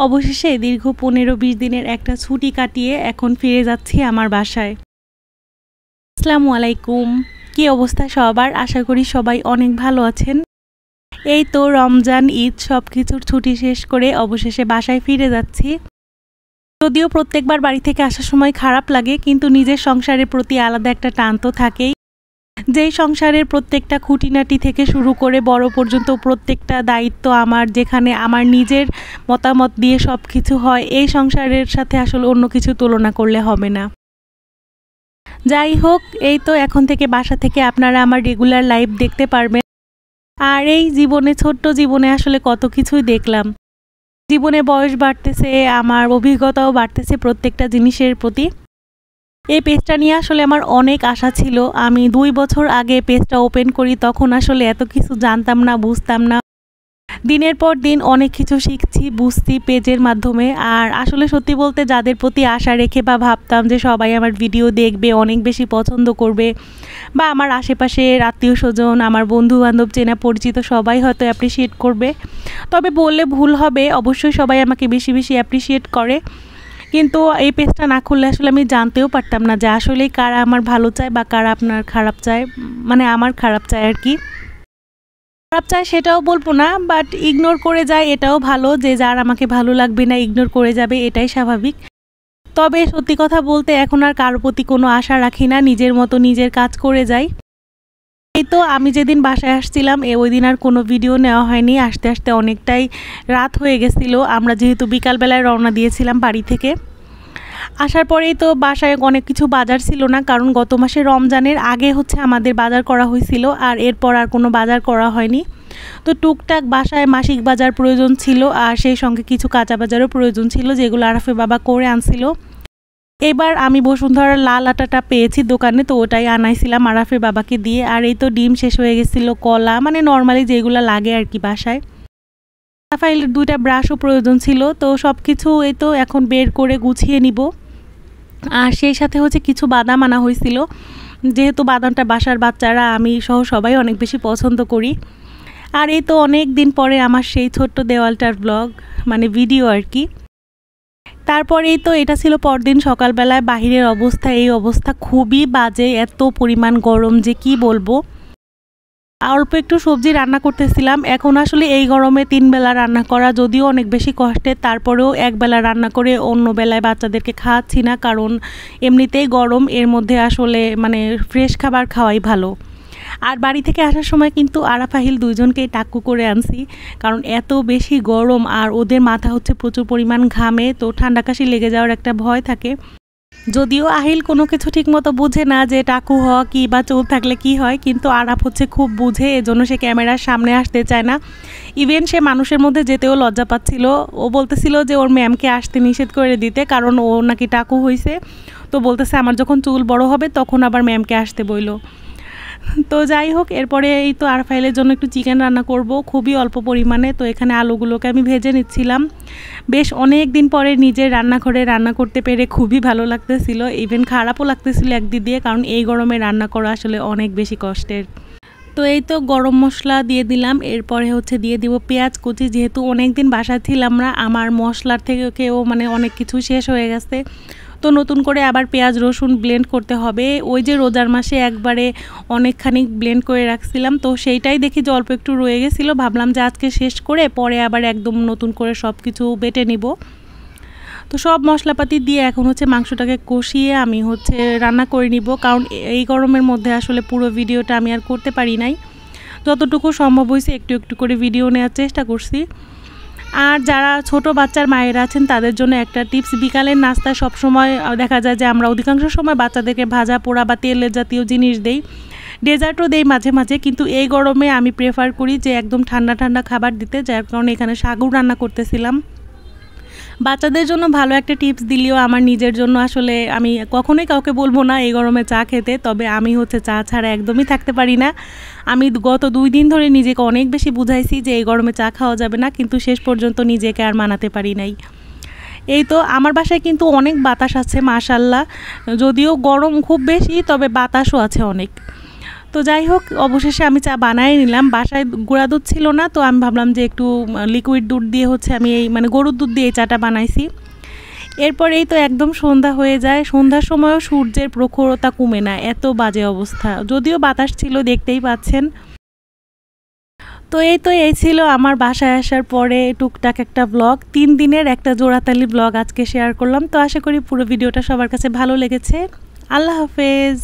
অবশেষে দীর্ঘ 15-20 দিনের একটা ছুটি কাটিয়ে এখন ফিরে যাচ্ছি আমার বাসায়। আসসালামু আলাইকুম, কী অবস্থা সবার? আশা করি সবাই অনেক ভালো আছেন। এই তো রমজান, ঈদ সব কিছুর ছুটি শেষ করে অবশেষে বাসায় ফিরে যাচ্ছি। যদিও প্রত্যেকবার বাড়ি থেকে আসার সময় খারাপ লাগে, কিন্তু নিজের সংসারের প্রতি আলাদা একটা টান তো থাকেই। যেই সংসারের প্রত্যেকটা খুঁটিনাটি থেকে শুরু করে বড় পর্যন্ত প্রত্যেকটা দায়িত্ব আমার, যেখানে আমার নিজের মতামত দিয়ে সব কিছু হয়, এই সংসারের সাথে আসলে অন্য কিছু তুলনা করলে হবে না। যাই হোক, এই তো এখন থেকে বাসা থেকে আপনারা আমার রেগুলার লাইভ দেখতে পারবেন। আর এই জীবনে, ছোট্ট জীবনে আসলে কত কিছুই দেখলাম। জীবনে বয়স বাড়তেছে, আমার অভিজ্ঞতাও বাড়তেছে প্রত্যেকটা জিনিসের প্রতি। এই পেজটা নিয়ে আসলে আমার অনেক আশা ছিল। আমি 2 বছর আগে পেজটা ওপেন করি, তখন আসলে এত কিছু জানতাম না, বুঝতাম না। দিনের পর দিন অনেক কিছু শিখছি, বুঝছি পেজের মাধ্যমে। আর আসলে সত্যি বলতে যাদের প্রতি আশা রেখে বা ভাবতাম যে সবাই আমার ভিডিও দেখবে, অনেক বেশি পছন্দ করবে, বা আমার আশেপাশের আত্মীয় স্বজন, আমার বন্ধু বান্ধব, চেনা পরিচিত সবাই হয়তো অ্যাপ্রিসিয়েট করবে। তবে বললে ভুল হবে, অবশ্যই সবাই আমাকে বেশি বেশি অ্যাপ্রিসিয়েট করে। কিন্তু এই পেজটা না খুললে আসলে আমি জানতেও পারতাম না যে আসলেই কারা আমার ভালো চায় বা কারা আপনার খারাপ চায়, মানে আমার খারাপ চায় আর কি। খারাপ চায় সেটাও বলবো না, বাট ইগনোর করে যায় এটাও ভালো, যে যার আমাকে ভালো লাগবে না ইগনোর করে যাবে, এটাই স্বাভাবিক। তবে সত্যি কথা বলতে এখন আর কারোর প্রতি কোনো আশা রাখি না, নিজের মতো নিজের কাজ করে যাই। এই তো আমি যেদিন বাসায় আসছিলাম ওই দিন আর কোনো ভিডিও নেওয়া হয়নি, আসতে আসতে অনেকটাই রাত হয়ে গেছিলো। আমরা যেহেতু বিকালবেলায় রওনা দিয়েছিলাম বাড়ি থেকে। আসার পরেই তো বাসায় অনেক কিছু বাজার ছিল না, কারণ গত মাসে রমজানের আগে আমাদের বাজার করা হয়েছিল, আর এরপর আর কোনো বাজার করা হয়নি। তো টুকটাক বাসায় মাসিক বাজার প্রয়োজন ছিল, আর সেই সঙ্গে কিছু কাঁচা বাজারও প্রয়োজন ছিল, যেগুলো আরাফে বাবা করে আনছিল। এবার আমি বসুন্ধরার লাল আটাটা পেয়েছি দোকানে, তো ওটাই আনাইছিলাম আরাফের বাবাকে দিয়ে। আর এই তো ডিম শেষ হয়ে গেছিল, কলা, মানে নর্মালি যেগুলো লাগে আর কি বাসায়। রাফাইলের 2টা ব্রাশও প্রয়োজন ছিল। তো সব কিছু এই তো এখন বের করে গুছিয়ে নিব। আর সেই সাথে কিছু বাদাম আনা হয়েছিল, যেহেতু বাদামটা বাসার বাচ্চারা, আমি সহ সবাই অনেক বেশি পছন্দ করি। আর এই তো অনেক দিন পরে আমার সেই ছোট্ট দেওয়ালটার ব্লগ, মানে ভিডিও আর কি। তারপরেই তো এটা ছিল পরদিন সকালবেলায়। বাহিরের অবস্থা, এই অবস্থা খুবই বাজে, এত পরিমাণ গরম যে কি বলবো। অল্প একটু সবজি রান্না করতেছিলাম। এখন আসলে এই গরমে 3 বেলা রান্না করা যদিও অনেক বেশি কষ্টের, তারপরেও 1 বেলা রান্না করে অন্য বেলায় বাচ্চাদেরকে খাওয়াচ্ছি না, কারণ এমনিতেই গরম, এর মধ্যে আসলে মানে ফ্রেশ খাবার খাওয়াই ভালো। আর বাড়ি থেকে আসার সময় কিন্তু আরাফ আহিল 2জনকেই টাক্কু করে আনছি, কারণ এত বেশি গরম, আর ওদের মাথা প্রচুর পরিমাণ ঘামে, তো ঠান্ডা কাশি লেগে যাওয়ার একটা ভয় থাকে। যদিও আহিল কোনো কিছু ঠিকমতো বুঝে না যে টাকু হওয়া কি বা চুল থাকলে কি হয়, কিন্তু আরাফ খুব বুঝে, এজন্য সে ক্যামেরার সামনে আসতে চায় না। ইভেন সে মানুষের মধ্যে যেতেও লজ্জা পাচ্ছিল। ও বলতেছিল যে ওর ম্যামকে আসতে নিষেধ করে দিতে, কারণ ও নাকি টাকু হয়েছে। তো বলতেছে আমার যখন চুল বড় হবে তখন আবার ম্যামকে আসতে বইলো। তো যাই হোক, এরপরে এই তো আরফাইলের জন্য একটু চিকেন রান্না করব, খুবই অল্প পরিমাণে। তো এখানে আলুগুলোকে আমি ভেজে নিচ্ছিলাম। বেশ অনেক দিন পরে নিজের রান্নাঘরে রান্না করতে পেরে খুবই ভালো লাগতেছিল, ইভেন খারাপও লাগতেছিল একদিক দিয়ে, কারণ এই গরমে রান্না করা আসলে অনেক বেশি কষ্টের। তো এই তো গরম মশলা দিয়ে দিলাম, এরপরে দিয়ে দিব পেঁয়াজ কুচি। যেহেতু অনেক দিন বাসায় ছিলাম না, আমার মশলার থেকেও মানে অনেক কিছু শেষ হয়ে গেছে, তো নতুন করে আবার পেঁয়াজ রসুন ব্লেন্ড করতে হবে। ওই যে রোজার মাসে একবারে অনেকখানি ব্লেন্ড করে রাখছিলাম, তো সেইটাই দেখি যে অল্প একটু রয়ে গেছিলো, ভাবলাম যে আজকে শেষ করে পরে আবার একদম নতুন করে সব কিছু বেটে নিব। তো সব মশলাপাতি দিয়ে এখন মাংসটাকে কষিয়ে আমি রান্না করে নিব, কারণ এই গরমের মধ্যে আসলে পুরো ভিডিওটা আমি আর করতে পারি নাই। যতটুকু সম্ভব হয়েছে একটু একটু করে ভিডিও নেওয়ার চেষ্টা করছি। আর যারা ছোট বাচ্চার মায়েরা আছেন তাদের জন্য একটা টিপস, বিকালের নাস্তা সবসময় দেখা যায় যে আমরা অধিকাংশ সময় বাচ্চাদেরকে ভাজা পোড়া বা তেলের জাতীয় জিনিস দেই, ডেজার্টও দেই মাঝে মাঝে, কিন্তু এই গরমে আমি প্রেফার করি যে একদম ঠান্ডা ঠান্ডা খাবার দিতে, যার কারণে এখানে সাগু রান্না করতেছিলাম। বাচ্চাদের জন্য ভালো একটা টিপস দিলেও আমার নিজের জন্য আসলে আমি কখনোই কাউকে বলবো না এই গরমে চা খেতে, তবে আমি চা ছাড়া একদমই থাকতে পারি না। আমি গত 2 দিন ধরে নিজেকে অনেক বেশি বুঝাইছি যে এই গরমে চা খাওয়া যাবে না, কিন্তু শেষ পর্যন্ত নিজেকে আর মানাতে পারি নাই। এই তো আমার বাসায় কিন্তু অনেক বাতাস আছে মাশাআল্লাহ, যদিও গরম খুব বেশি, তবে বাতাসও আছে অনেক। তো যাই হোক, অবশেষে আমি চা বানাই নিলাম। বাসায় গুঁড়া দুধ ছিল না, তো আমি ভাবলাম যে একটু লিকুইড দুধ দিয়ে হচ্ছে আমি এই মানে গরুর দুধ দিয়ে এই চাটা বানাইছি। এরপরেই তো একদম সন্ধ্যা হয়ে যায়। সন্ধ্যার সময়ও সূর্যের প্রখরতা কমে না, এত বাজে অবস্থা। যদিও বাতাস ছিল, দেখতেই পাচ্ছেন। তো এই ছিল আমার বাসায় আসার পরে টুকটাক একটা ব্লগ, 3 দিনের একটা জোড়াতালি ব্লগ আজকে শেয়ার করলাম। তো আশা করি পুরো ভিডিওটা সবার কাছে ভালো লেগেছে। আল্লাহ হাফেজ।